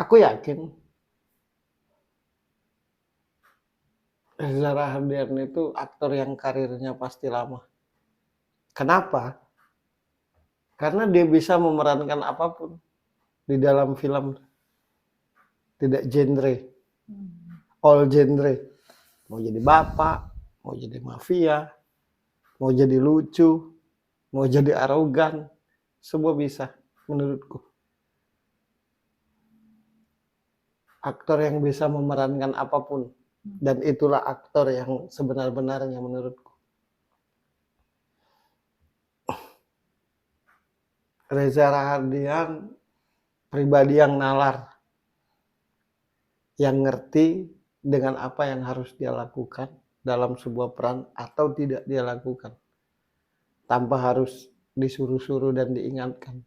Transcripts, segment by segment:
Aku yakin Reza Rahardian itu aktor yang karirnya pasti lama. Kenapa? Karena dia bisa memerankan apapun di dalam film. Tidak genre. All genre. Mau jadi bapak, mau jadi mafia, mau jadi lucu, mau jadi arogan, semua bisa menurutku. Aktor yang bisa memerankan apapun, dan itulah aktor yang sebenar-benarnya menurutku. Reza Rahardian pribadi yang nalar, yang ngerti dengan apa yang harus dia lakukan dalam sebuah peran atau tidak dia lakukan, tanpa harus disuruh-suruh dan diingatkan.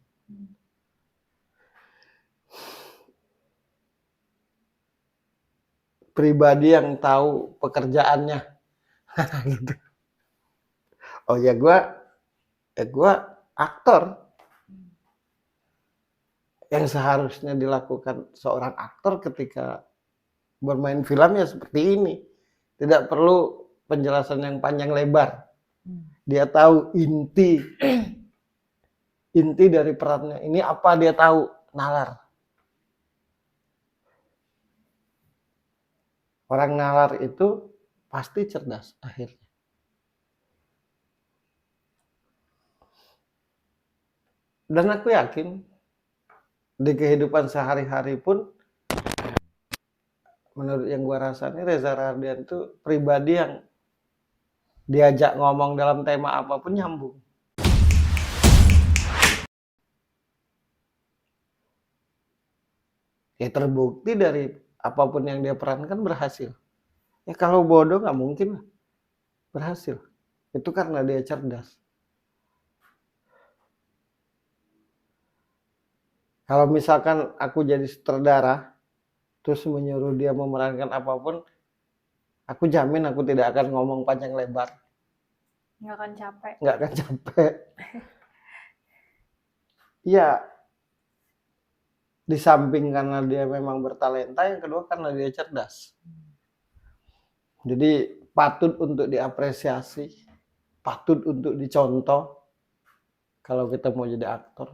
Pribadi yang tahu pekerjaannya. Gitu. Oh ya gue aktor. Yang seharusnya dilakukan seorang aktor ketika bermain film ya seperti ini. Tidak perlu penjelasan yang panjang lebar. Dia tahu inti dari perannya. Ini apa dia tahu, nalar. Orang nalar itu pasti cerdas akhirnya. Dan aku yakin di kehidupan sehari-hari pun, menurut yang gua rasanya Reza Rahardian itu pribadi yang diajak ngomong dalam tema apapun nyambung. Ya terbukti dari apapun yang dia perankan berhasil. Ya kalau bodoh nggak mungkin berhasil. Itu karena dia cerdas. Kalau misalkan aku jadi sutradara, terus menyuruh dia memerankan apapun, aku jamin aku tidak akan ngomong panjang lebar. Nggak akan capek. Nggak akan capek. Iya. Di samping karena dia memang bertalenta, yang kedua karena dia cerdas. Jadi patut untuk diapresiasi, patut untuk dicontoh kalau kita mau jadi aktor.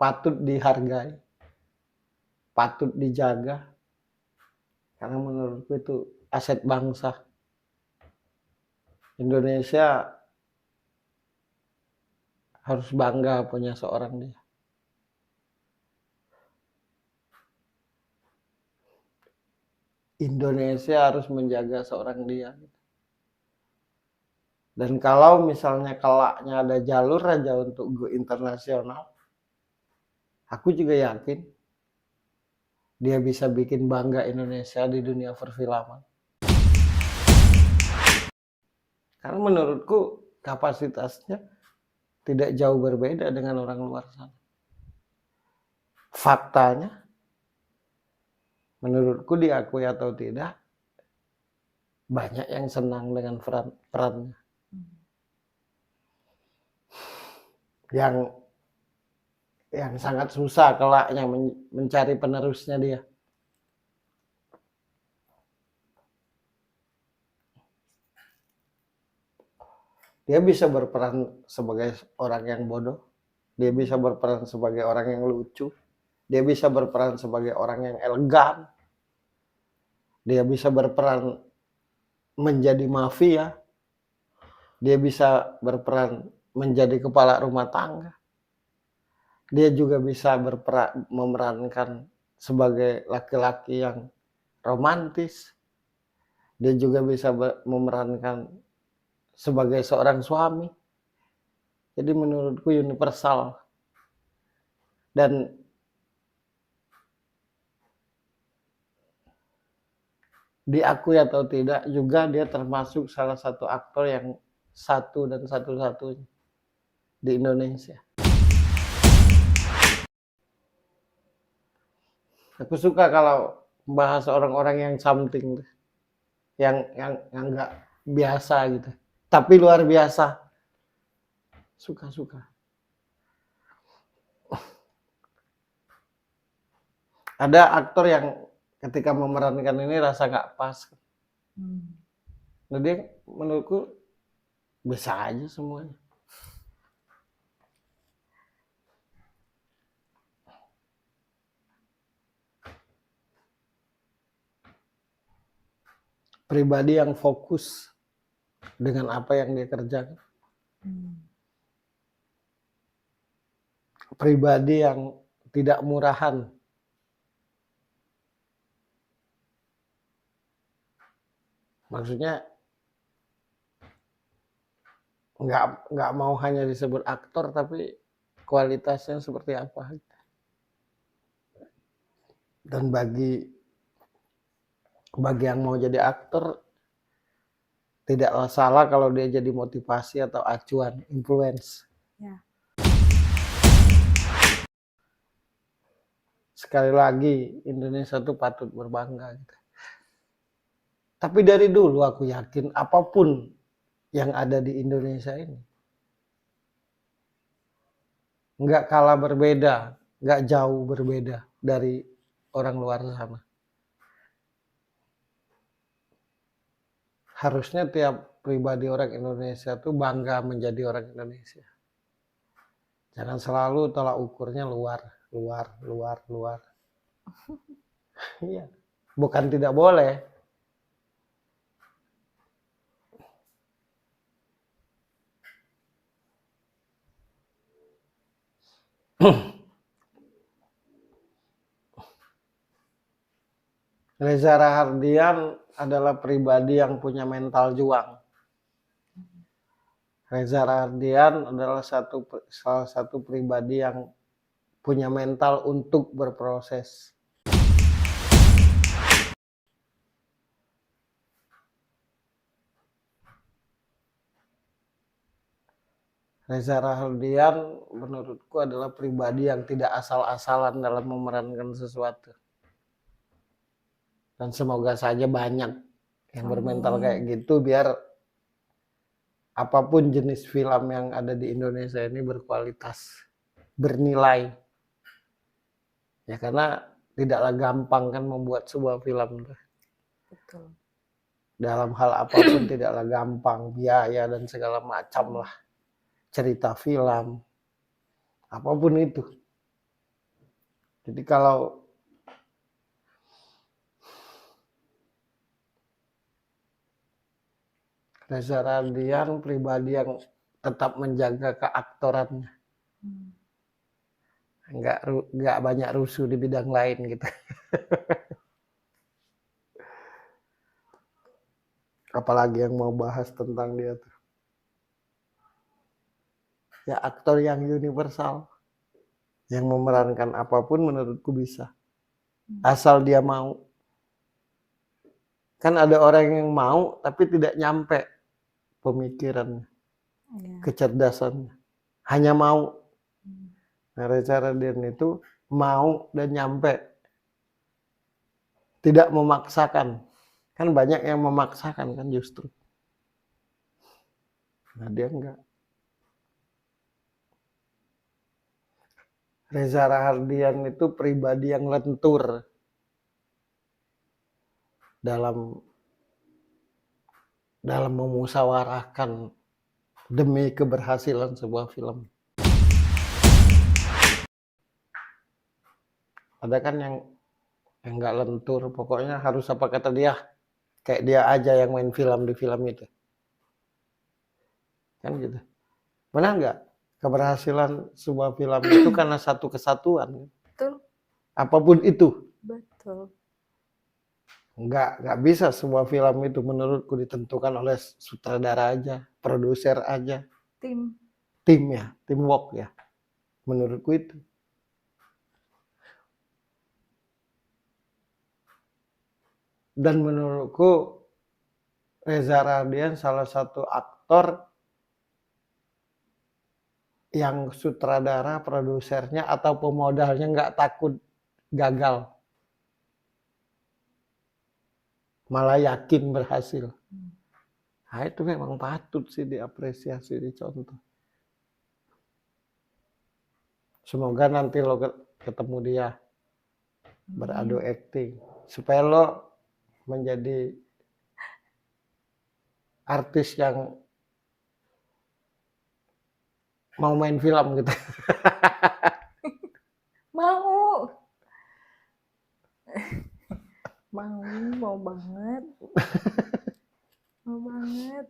Patut dihargai, patut dijaga, karena menurutku itu aset bangsa. Indonesia harus bangga punya seorang dia. Indonesia harus menjaga seorang dia. Dan kalau misalnya kelaknya ada jalur aja untuk go internasional, aku juga yakin dia bisa bikin bangga Indonesia di dunia perfilman. Karena menurutku kapasitasnya tidak jauh berbeda dengan orang luar sana. Faktanya, menurutku diakui atau tidak, banyak yang senang dengan perannya. Yang sangat susah kelaknya mencari penerusnya dia. Dia bisa berperan sebagai orang yang bodoh, dia bisa berperan sebagai orang yang lucu, dia bisa berperan sebagai orang yang elegan, dia bisa berperan menjadi mafia, dia bisa berperan menjadi kepala rumah tangga, dia juga bisa memerankan sebagai laki-laki yang romantis, dia juga bisa memerankan sebagai seorang suami. Jadi menurutku universal. Dan diakui atau tidak juga dia termasuk salah satu aktor yang satu dan satu-satunya di Indonesia. Aku suka kalau bahas orang-orang yang something, yang nggak biasa gitu, tapi luar biasa. Suka. Ada aktor yang ketika memerankan ini rasa nggak pas. Nah, dia menurutku bisa aja semuanya. Pribadi yang fokus dengan apa yang dia kerjakan. Pribadi yang tidak murahan. Maksudnya nggak mau hanya disebut aktor, tapi kualitasnya seperti apa. Dan bagi yang mau jadi aktor, tidaklah salah kalau dia jadi motivasi atau acuan, influence. Ya. Sekali lagi, Indonesia tuh patut berbangga. Gitu. Tapi dari dulu aku yakin apapun yang ada di Indonesia ini nggak kalah berbeda, nggak jauh berbeda dari orang luar sana. Harusnya tiap pribadi orang Indonesia tuh bangga menjadi orang Indonesia. Jangan selalu tolak ukurnya luar. Iya, bukan tidak boleh. Reza Rahardian adalah pribadi yang punya mental juang. Reza Rahardian adalah salah satu pribadi yang punya mental untuk berproses. Reza Rahardian menurutku adalah pribadi yang tidak asal-asalan dalam memerankan sesuatu. Dan semoga saja banyak yang bermental kayak gitu biar apapun jenis film yang ada di Indonesia ini berkualitas, bernilai. Ya karena tidaklah gampang kan membuat sebuah film. Betul. Dalam hal apapun tidaklah gampang, biaya dan segala macam lah. Cerita film, apapun itu. Jadi kalau Reza Rahardian pribadi yang tetap menjaga keaktorannya, nggak banyak rusuh di bidang lain gitu. Apalagi yang mau bahas tentang dia tuh. Ya aktor yang universal, yang memerankan apapun menurutku bisa. Asal dia mau. Kan ada orang yang mau tapi tidak nyampe pemikirannya, kecerdasannya. Hanya mau. Nah, Reza Rahardian itu mau dan nyampe. Tidak memaksakan. Kan banyak yang memaksakan kan justru. Nah dia enggak. Reza Rahardian itu pribadi yang lentur dalam memusyawarahkan demi keberhasilan sebuah film. Ada kan yang nggak lentur, pokoknya harus apa kata dia, kayak dia aja yang main film di film itu. Kan gitu. Benar nggak? Keberhasilan sebuah film itu karena satu kesatuan. Betul. Apapun itu. Betul. Nggak bisa sebuah film itu menurutku ditentukan oleh sutradara aja, produser aja. Tim ya, teamwork ya. Menurutku itu. Dan menurutku Reza Rahardian salah satu aktor yang sutradara, produsernya atau pemodalnya nggak takut gagal. Malah yakin berhasil. Nah itu memang patut sih diapresiasi, dicontoh. Semoga nanti lo ketemu dia beradu acting supaya lo menjadi artis yang mau main film gitu. Mau. Mau banget. Mau banget.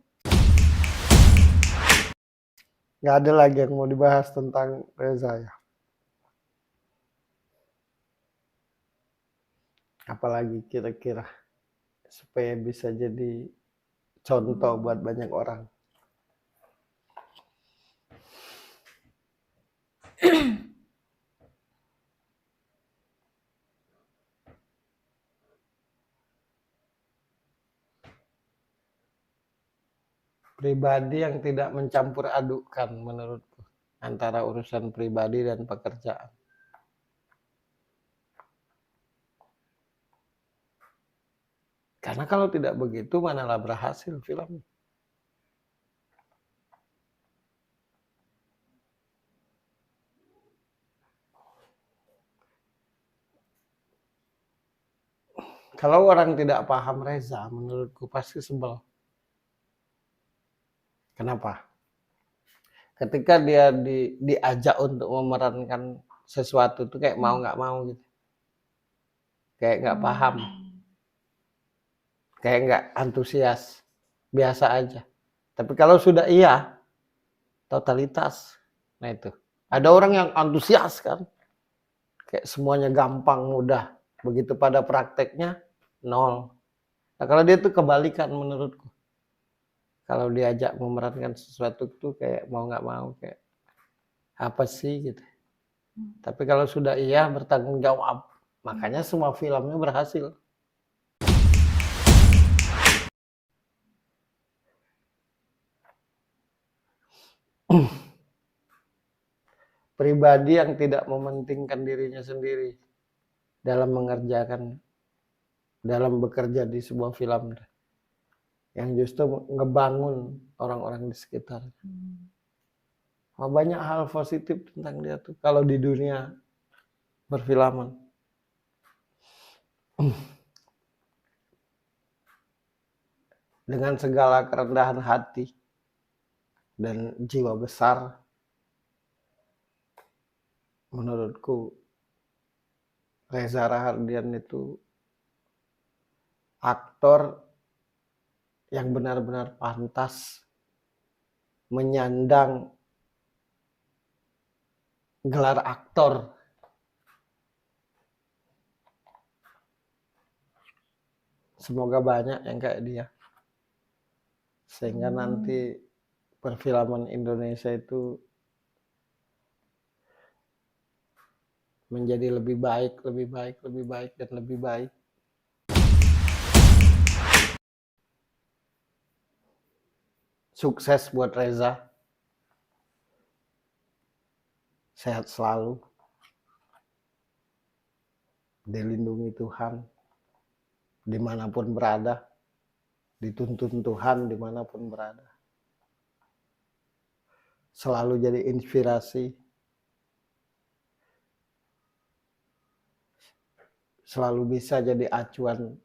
Nggak ada lagi yang mau dibahas tentang Reza ya. Apalagi kira-kira supaya bisa jadi contoh buat banyak orang. Pribadi yang tidak mencampur adukan menurutku antara urusan pribadi dan pekerjaan. Karena kalau tidak begitu manalah berhasil film. Kalau orang tidak paham Reza, menurutku pasti sebel. Kenapa? Ketika dia diajak untuk memerankan sesuatu tuh kayak mau nggak mau gitu. Kayak nggak paham. Kayak nggak antusias. Biasa aja. Tapi kalau sudah iya, totalitas. Nah itu. Ada orang yang antusias kan. Kayak semuanya gampang, mudah. Begitu pada prakteknya, nol. Nah kalau dia tuh kebalikan menurutku. Kalau diajak memerankan sesuatu tuh kayak mau nggak mau. Kayak apa sih gitu. Tapi kalau sudah iya, bertanggung jawab. Makanya semua filmnya berhasil. Pribadi yang tidak mementingkan dirinya sendiri dalam mengerjakan, dalam bekerja di sebuah film, yang justru ngebangun orang-orang di sekitar. Banyak hal positif tentang dia tuh kalau di dunia perfilman. Dengan segala kerendahan hati dan jiwa besar, menurutku Reza Rahardian itu aktor yang benar-benar pantas menyandang gelar aktor. Semoga banyak yang kayak dia. Sehingga nanti perfilman Indonesia itu menjadi lebih baik, lebih baik, lebih baik, dan lebih baik. Sukses buat Reza. Sehat selalu. Dilindungi Tuhan. Dimanapun berada. Dituntun Tuhan dimanapun berada. Selalu jadi inspirasi. Selalu bisa jadi acuan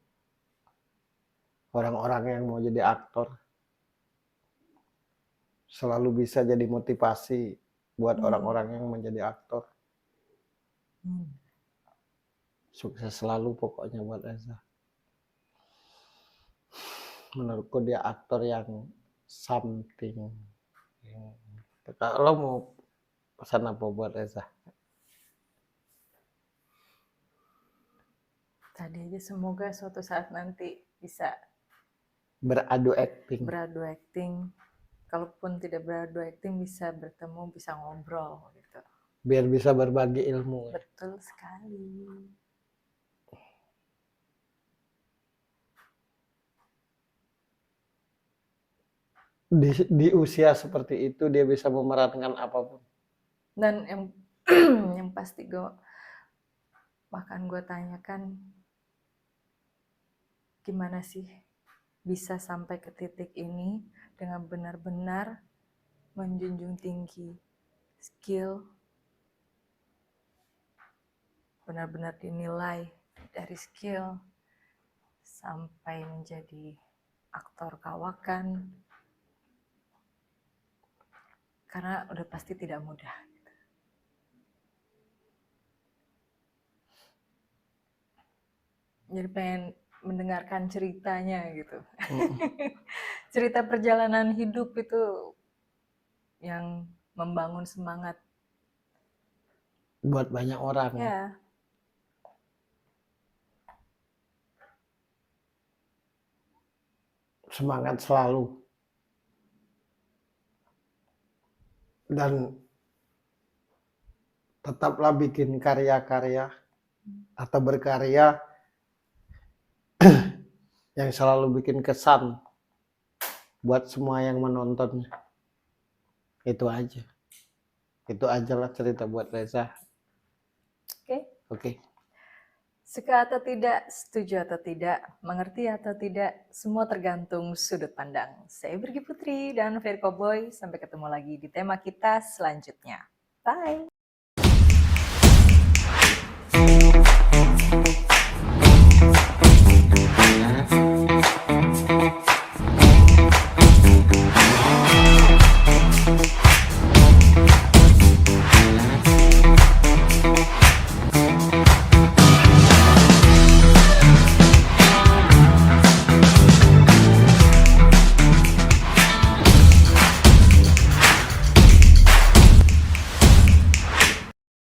orang-orang yang mau jadi aktor. Selalu bisa jadi motivasi buat orang-orang yang menjadi aktor. Sukses selalu pokoknya buat Reza. Menurutku dia aktor yang something. Kalau mau pesan apa buat Reza? Tadi aja semoga suatu saat nanti bisa Beradu acting. beradu acting. Kalaupun tidak beradu acting bisa bertemu, bisa ngobrol gitu. Biar bisa berbagi ilmu. Betul sekali. Di usia seperti itu dia bisa memerankan apapun. Dan yang pasti gue tanyakan, gimana sih bisa sampai ke titik ini dengan benar-benar menjunjung tinggi skill, benar-benar dinilai dari skill sampai menjadi aktor kawakan, karena udah pasti tidak mudah. Jadi pengen mendengarkan ceritanya gitu. Cerita perjalanan hidup itu yang membangun semangat. Buat banyak orang. Ya, Semangat selalu. Dan tetaplah bikin karya-karya atau berkarya yang selalu bikin kesan buat semua yang menonton. Itu aja. Itu aja lah cerita buat Reza. Oke. Suka atau tidak, setuju atau tidak, mengerti atau tidak, semua tergantung sudut pandang. Saya Birgi Putri dan Ferry Cowboy, sampai ketemu lagi di tema kita selanjutnya. Bye!